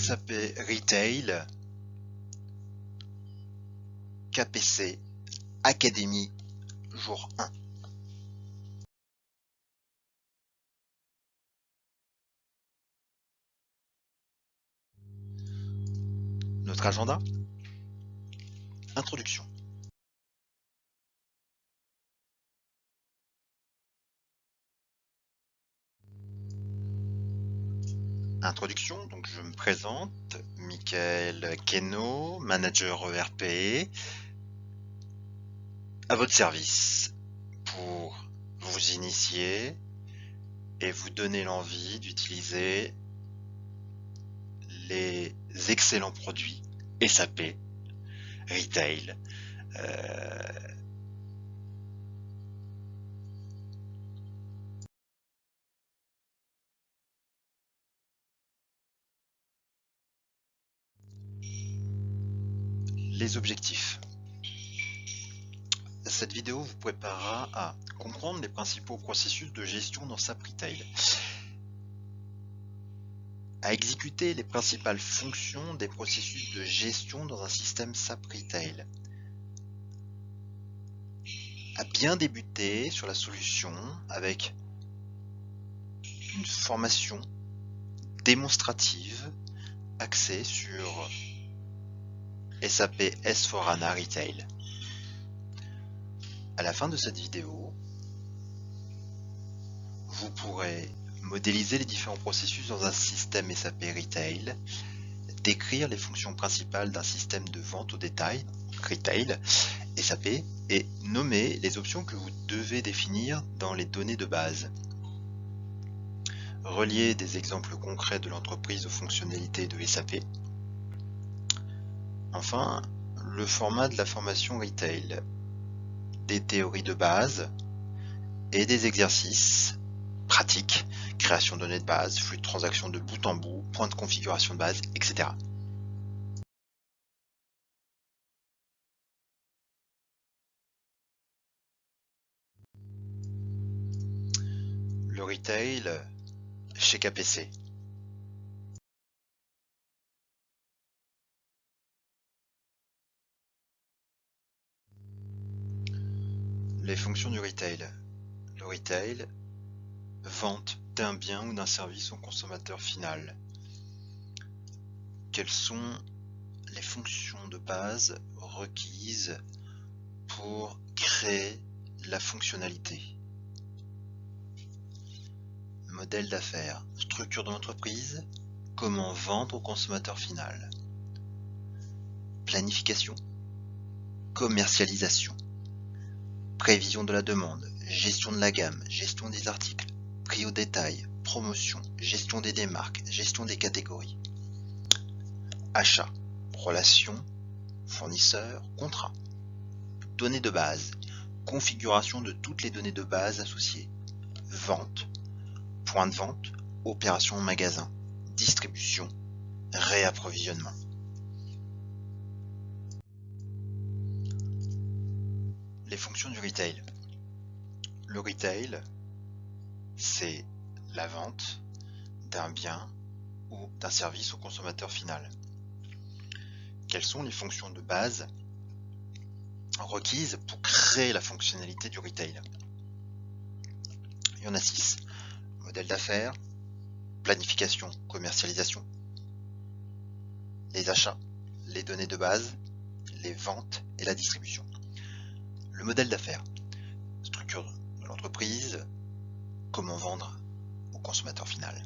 SAP Retail, KPC, Académie, jour 1. Notre agenda. Introduction. Introduction, donc je me présente, Michael Queneau, manager ERP, à votre service pour vous initier et vous donner l'envie d'utiliser les excellents produits SAP Retail. Les objectifs. Cette vidéo vous préparera à comprendre les principaux processus de gestion dans SAP Retail, à exécuter les principales fonctions des processus de gestion dans un système SAP Retail, à bien débuter sur la solution avec une formation démonstrative axée sur SAP S/4HANA Retail. À la fin de cette vidéo, vous pourrez modéliser les différents processus dans un système SAP Retail, décrire les fonctions principales d'un système de vente au détail Retail SAP et nommer les options que vous devez définir dans les données de base. Relier des exemples concrets de l'entreprise aux fonctionnalités de SAP. Enfin, le format de la formation Retail, des théories de base et des exercices pratiques, création de données de base, flux de transactions de bout en bout, point de configuration de base, etc. Le retail chez KPC. Les fonctions du retail. Le retail, vente d'un bien ou d'un service au consommateur final. Quelles sont les fonctions de base requises pour créer la fonctionnalité? Modèle d'affaires, structure de l'entreprise, comment vendre au consommateur final. Planification, commercialisation, prévision de la demande, gestion de la gamme, gestion des articles, prix au détail, promotion, gestion des démarques, gestion des catégories. Achat, relations, fournisseurs, contrat. Données de base, configuration de toutes les données de base associées. Vente, point de vente, opération en magasin, distribution, réapprovisionnement. Les fonctions du retail. Le retail, c'est la vente d'un bien ou d'un service au consommateur final. Quelles sont les fonctions de base requises pour créer la fonctionnalité du retail? Il y en a 6. Modèle d'affaires, planification, commercialisation, les achats, les données de base, les ventes et la distribution. Le modèle d'affaires, structure de l'entreprise, comment vendre au consommateur final.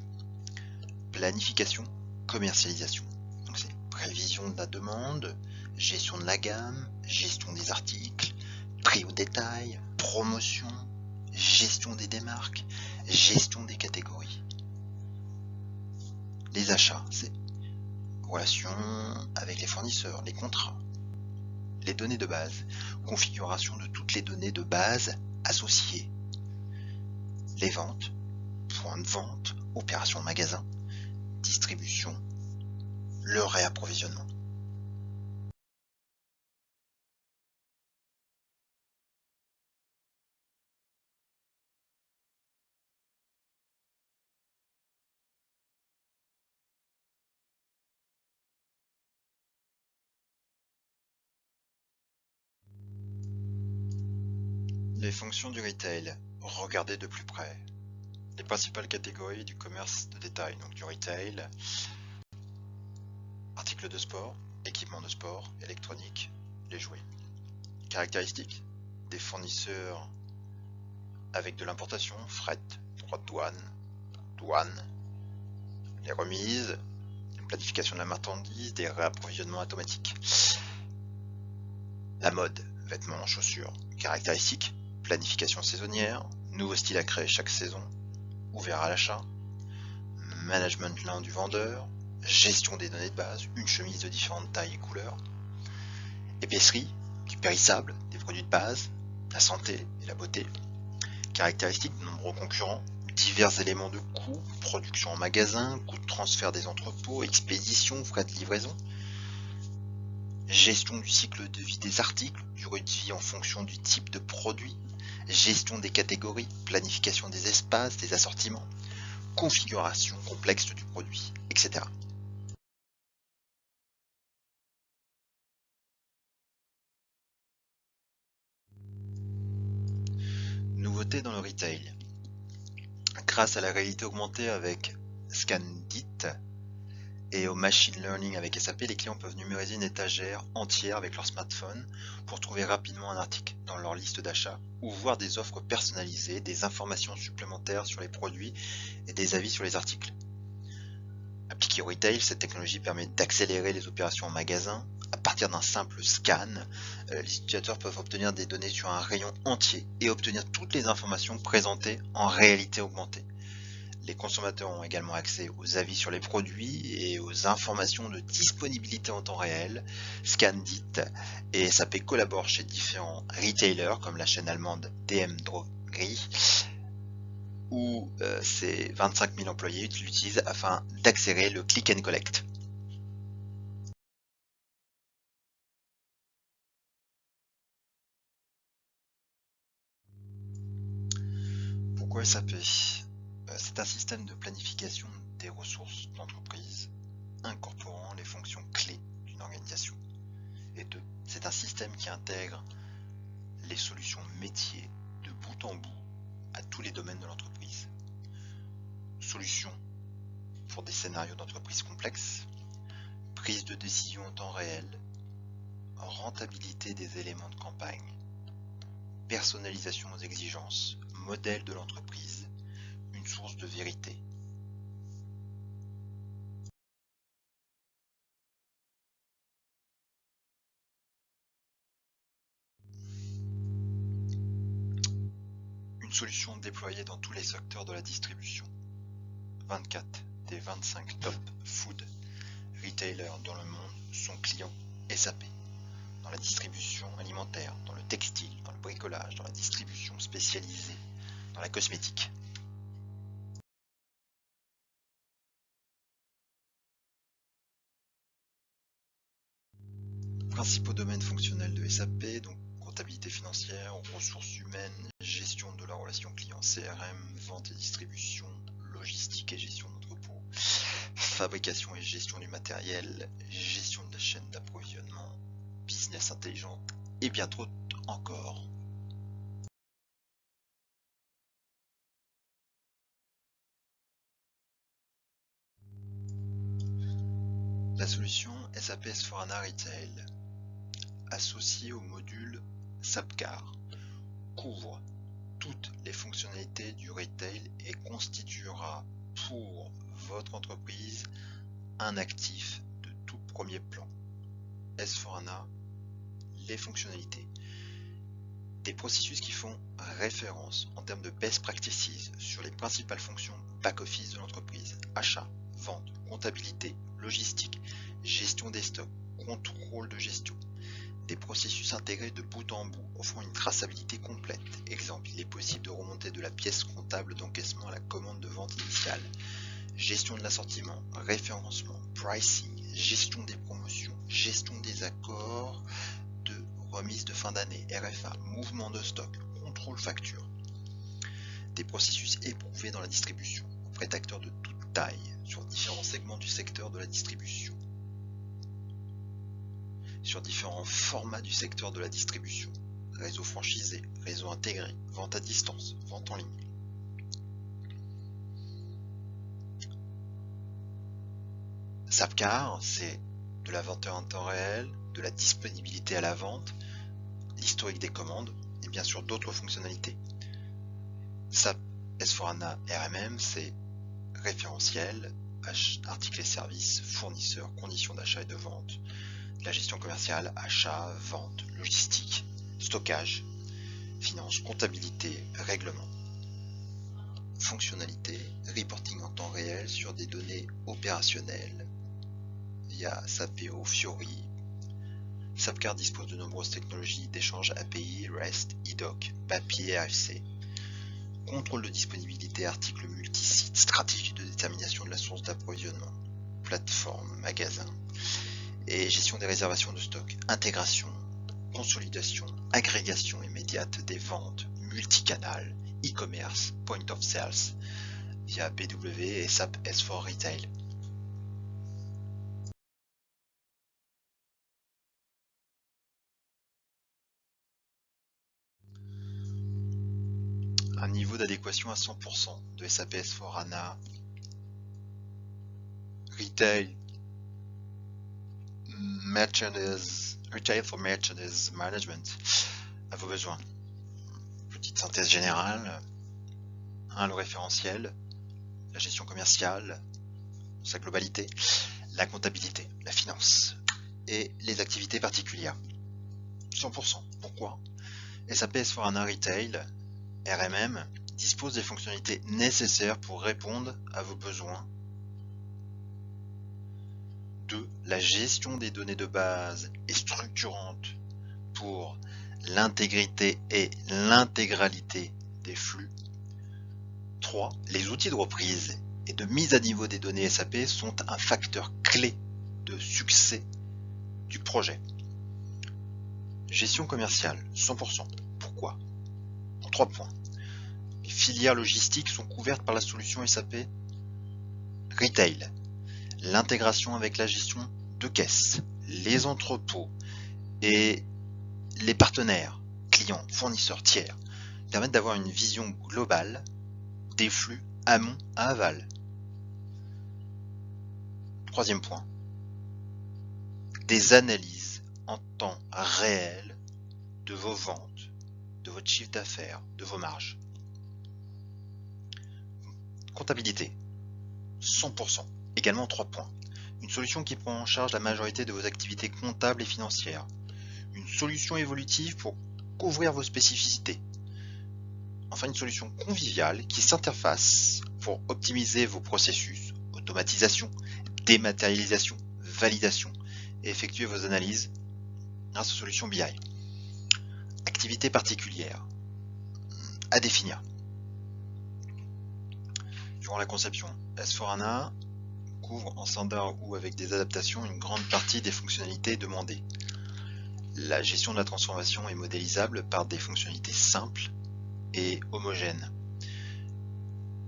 Planification, commercialisation. Donc c'est prévision de la demande, gestion de la gamme, gestion des articles, prix au détail, promotion, gestion des démarques, gestion des catégories. Les achats, c'est relations avec les fournisseurs, les contrats, les données de base, configuration de toutes les données de base associées, les ventes, point de vente, opération de magasin, distribution, le réapprovisionnement. Les fonctions du retail. Regardez de plus près. Les principales catégories du commerce de détail, donc du retail. Articles de sport, équipements de sport, électronique, les jouets. Caractéristiques. Des fournisseurs avec de l'importation, fret, droits de douane, les remises, la planification de la marchandise, des réapprovisionnements automatiques. La mode, vêtements, chaussures, caractéristiques, planification saisonnière, nouveaux styles à créer chaque saison, ouvert à l'achat, management lent du vendeur, gestion des données de base, une chemise de différentes tailles et couleurs, épicerie, du périssable, des produits de base, la santé et la beauté, caractéristiques de nombreux concurrents, divers éléments de coût, production en magasin, coût de transfert des entrepôts, expédition, frais de livraison, gestion du cycle de vie des articles, durée de vie en fonction du type de produit, gestion des catégories, planification des espaces, des assortiments, configuration complexe du produit, etc. Nouveauté dans le retail. Grâce à la réalité augmentée avec ScanDit et au machine learning avec SAP, les clients peuvent numériser une étagère entière avec leur smartphone pour trouver rapidement un article dans leur liste d'achat ou voir des offres personnalisées, des informations supplémentaires sur les produits et des avis sur les articles. Appliquée au retail, cette technologie permet d'accélérer les opérations en magasin. À partir d'un simple scan, les utilisateurs peuvent obtenir des données sur un rayon entier et obtenir toutes les informations présentées en réalité augmentée. Les consommateurs ont également accès aux avis sur les produits et aux informations de disponibilité en temps réel. ScanDit et SAP collaborent chez différents retailers comme la chaîne allemande DM Drogerie où ses 25 000 employés l'utilisent afin d'accélérer le click and collect. Pourquoi SAP? C'est un système de planification des ressources d'entreprise incorporant les fonctions clés d'une organisation. Et deux, c'est un système qui intègre les solutions métiers de bout en bout à tous les domaines de l'entreprise. Solutions pour des scénarios d'entreprise complexes, prise de décision en temps réel, rentabilité des éléments de campagne, personnalisation aux exigences, modèle de l'entreprise, une source de vérité. Une solution déployée dans tous les secteurs de la distribution. 24 des 25 top food retailers dans le monde sont clients SAP. Dans la distribution alimentaire, dans le textile, dans le bricolage, dans la distribution spécialisée, dans la cosmétique. Principaux domaines fonctionnels de SAP, donc comptabilité financière, ressources humaines, gestion de la relation client CRM, vente et distribution, logistique et gestion d'entrepôt, fabrication et gestion du matériel, gestion de la chaîne d'approvisionnement, business intelligent et bien trop encore. La solution SAP S/4HANA Retail, associée au module SAPCAR, couvre toutes les fonctionnalités du retail et constituera pour votre entreprise un actif de tout premier plan. S/4HANA, les fonctionnalités. Des processus qui font référence en termes de best practices sur les principales fonctions back-office de l'entreprise. Achat, vente, comptabilité, logistique, gestion des stocks, contrôle de gestion. Des processus intégrés de bout en bout, offrant une traçabilité complète. Exemple, il est possible de remonter de la pièce comptable d'encaissement à la commande de vente initiale. Gestion de l'assortiment, référencement, pricing, gestion des promotions, gestion des accords de remise de fin d'année, RFA, mouvement de stock, contrôle facture. Des processus éprouvés dans la distribution, auprès d'acteurs de toute taille, sur différents segments du secteur de la distribution, sur différents formats du secteur de la distribution, réseau franchisé, réseau intégré, vente à distance, vente en ligne. SAPCAR, c'est de la vente en temps réel, de la disponibilité à la vente, l'historique des commandes et bien sûr d'autres fonctionnalités. SAP S4HANA RMM, c'est référentiel, articles et services, fournisseurs, conditions d'achat et de vente, la gestion commerciale, achat, vente, logistique, stockage, finance, comptabilité, règlement, fonctionnalité, reporting en temps réel sur des données opérationnelles via SAPEO, Fiori. SAPCAR dispose de nombreuses technologies d'échange API, REST, IDOC, papier, AFC. Contrôle de disponibilité, articles multisites, stratégie de détermination de la source d'approvisionnement, plateforme, magasin, et gestion des réservations de stock, intégration, consolidation, agrégation immédiate des ventes, multicanal, e-commerce, point of sales, via BW et SAP S4 Retail. Un niveau d'adéquation à 100% de SAP S4 HANA, Retail, Retail for Merchandise Management, à vos besoins. Petite synthèse générale, le référentiel, la gestion commerciale, sa globalité, la comptabilité, la finance et les activités particulières. 100%. Pourquoi? SAP S4HANA Retail, RMM, dispose des fonctionnalités nécessaires pour répondre à vos besoins. 2. La gestion des données de base est structurante pour l'intégrité et l'intégralité des flux. 3. Les outils de reprise et de mise à niveau des données SAP sont un facteur clé de succès du projet. Gestion commerciale, 100%. Pourquoi? En 3 points. Les filières logistiques sont couvertes par la solution SAP Retail. L'intégration avec la gestion de caisse, les entrepôts et les partenaires, clients, fournisseurs, tiers, permettent d'avoir une vision globale des flux amont à aval. 3e point. Des analyses en temps réel de vos ventes, de votre chiffre d'affaires, de vos marges. Comptabilité, 100%. Également 3 points. Une solution qui prend en charge la majorité de vos activités comptables et financières. Une solution évolutive pour couvrir vos spécificités. Enfin, une solution conviviale qui s'interface pour optimiser vos processus, automatisation, dématérialisation, validation et effectuer vos analyses grâce aux solutions BI. Activité particulière à définir. Durant la conception, S4HANA couvre en standard ou avec des adaptations une grande partie des fonctionnalités demandées. La gestion de la transformation est modélisable par des fonctionnalités simples et homogènes.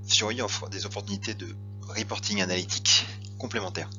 Fiori offre des opportunités de reporting analytique complémentaires.